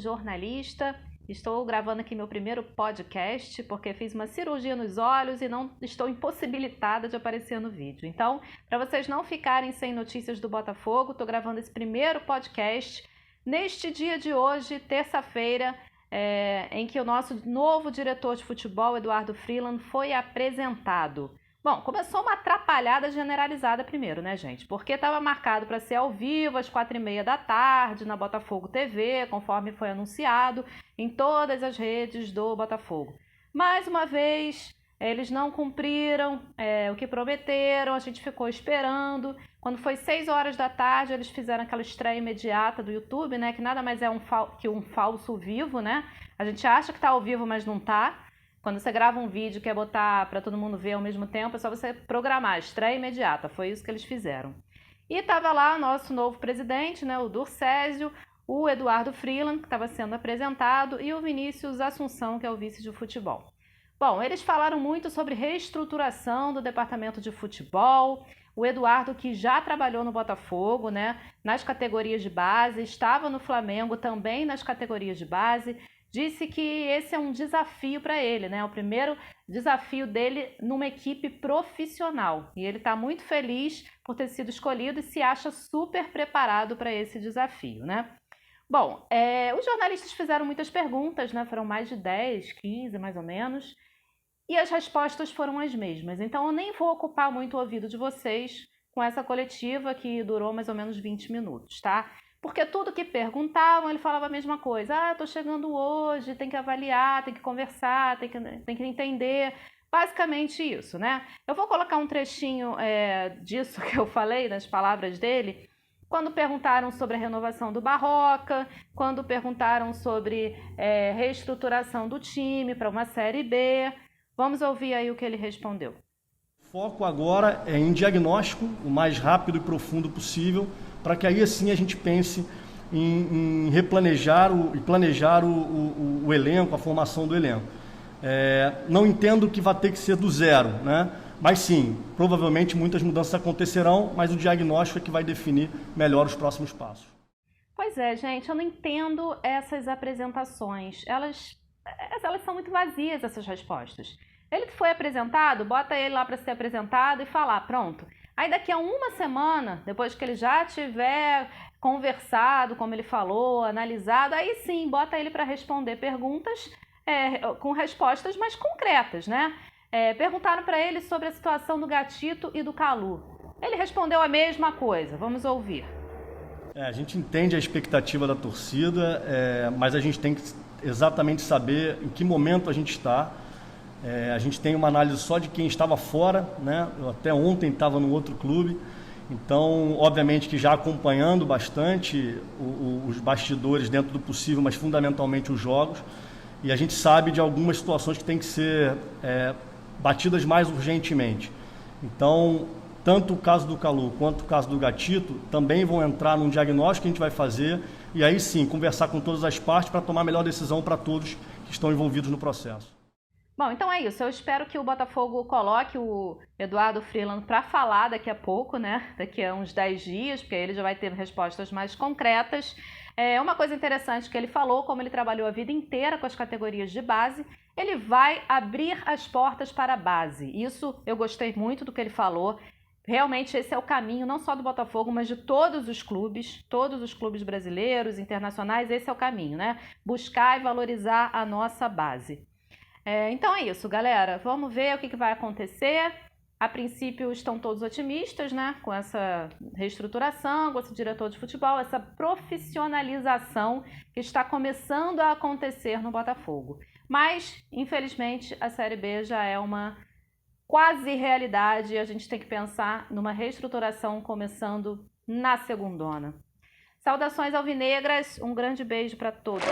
jornalista. Estou gravando aqui meu primeiro podcast porque fiz uma cirurgia nos olhos e não estou impossibilitada de aparecer no vídeo. Então, para vocês não ficarem sem notícias do Botafogo, estou gravando esse primeiro podcast neste dia de hoje, terça-feira, em que o nosso novo diretor de futebol, Eduardo Freeland, foi apresentado. Bom, começou uma atrapalhada generalizada primeiro, né, gente? Porque estava marcado para ser ao vivo às 4h30 da tarde na Botafogo TV, conforme foi anunciado em todas as redes do Botafogo. Mais uma vez, eles não cumpriram o que prometeram, a gente ficou esperando. Quando foi 6 horas da tarde, eles fizeram aquela estreia imediata do YouTube, né? Que nada mais é que um falso vivo, né? A gente acha que está ao vivo, mas não está. Quando você grava um vídeo e quer botar para todo mundo ver ao mesmo tempo, é só você programar, estreia imediata. Foi isso que eles fizeram. E estava lá o nosso novo presidente, né, o Durcésio, o Eduardo Freeland, que estava sendo apresentado, e o Vinícius Assunção, que é o vice de futebol. Bom, eles falaram muito sobre reestruturação do departamento de futebol. O Eduardo, que já trabalhou no Botafogo, né, nas categorias de base, estava no Flamengo também nas categorias de base, disse que esse é um desafio para ele, né? O primeiro desafio dele numa equipe profissional. E ele está muito feliz por ter sido escolhido e se acha super preparado para esse desafio, né? Bom, os jornalistas fizeram muitas perguntas, né? Foram mais de 10, 15 mais ou menos. E as respostas foram as mesmas. Então eu nem vou ocupar muito o ouvido de vocês com essa coletiva que durou mais ou menos 20 minutos, tá? Porque tudo que perguntavam, ele falava a mesma coisa. Ah, estou chegando hoje, tem que avaliar, tem que conversar, tem que entender. Basicamente isso, né? Eu vou colocar um trechinho disso que eu falei, nas palavras dele, quando perguntaram sobre a renovação do Barroca, quando perguntaram sobre reestruturação do time para uma Série B. Vamos ouvir aí o que ele respondeu. O foco agora é em diagnóstico, o mais rápido e profundo possível, para que aí assim a gente pense em replanejar e planejar o elenco, a formação do elenco. Não entendo que vai ter que ser do zero, né? Mas sim, provavelmente muitas mudanças acontecerão, mas o diagnóstico é que vai definir melhor os próximos passos. Pois é, gente, eu não entendo essas apresentações. Elas são muito vazias, essas respostas. Ele foi apresentado, bota ele lá para ser apresentado e falar, pronto. Aí daqui a uma semana, depois que ele já tiver conversado, como ele falou, analisado, aí sim, bota ele para responder perguntas com respostas mais concretas, né? Perguntaram para ele sobre a situação do Gatito e do Calu. Ele respondeu a mesma coisa, vamos ouvir. A gente entende a expectativa da torcida, mas a gente tem que exatamente saber em que momento a gente está. A gente tem uma análise só de quem estava fora, né? Eu até ontem estava no outro clube, então obviamente que já acompanhando bastante os bastidores dentro do possível, mas fundamentalmente os jogos, e a gente sabe de algumas situações que têm que ser batidas mais urgentemente. Então, tanto o caso do Calu quanto o caso do Gatito também vão entrar num diagnóstico que a gente vai fazer e aí sim conversar com todas as partes para tomar a melhor decisão para todos que estão envolvidos no processo. Bom, então é isso. Eu espero que o Botafogo coloque o Eduardo Freeland para falar daqui a pouco, né? Daqui a uns 10 dias, porque aí ele já vai ter respostas mais concretas. Uma coisa interessante que ele falou, como ele trabalhou a vida inteira com as categorias de base, ele vai abrir as portas para a base. Isso eu gostei muito do que ele falou. Realmente esse é o caminho, não só do Botafogo, mas de todos os clubes brasileiros, internacionais, esse é o caminho, né? Buscar e valorizar a nossa base. Então é isso, galera. Vamos ver o que vai acontecer. A princípio estão todos otimistas, né? Com essa reestruturação, com esse diretor de futebol, essa profissionalização que está começando a acontecer no Botafogo. Mas, infelizmente, a Série B já é uma quase realidade e a gente tem que pensar numa reestruturação começando na segundona. Saudações alvinegras, um grande beijo para todos.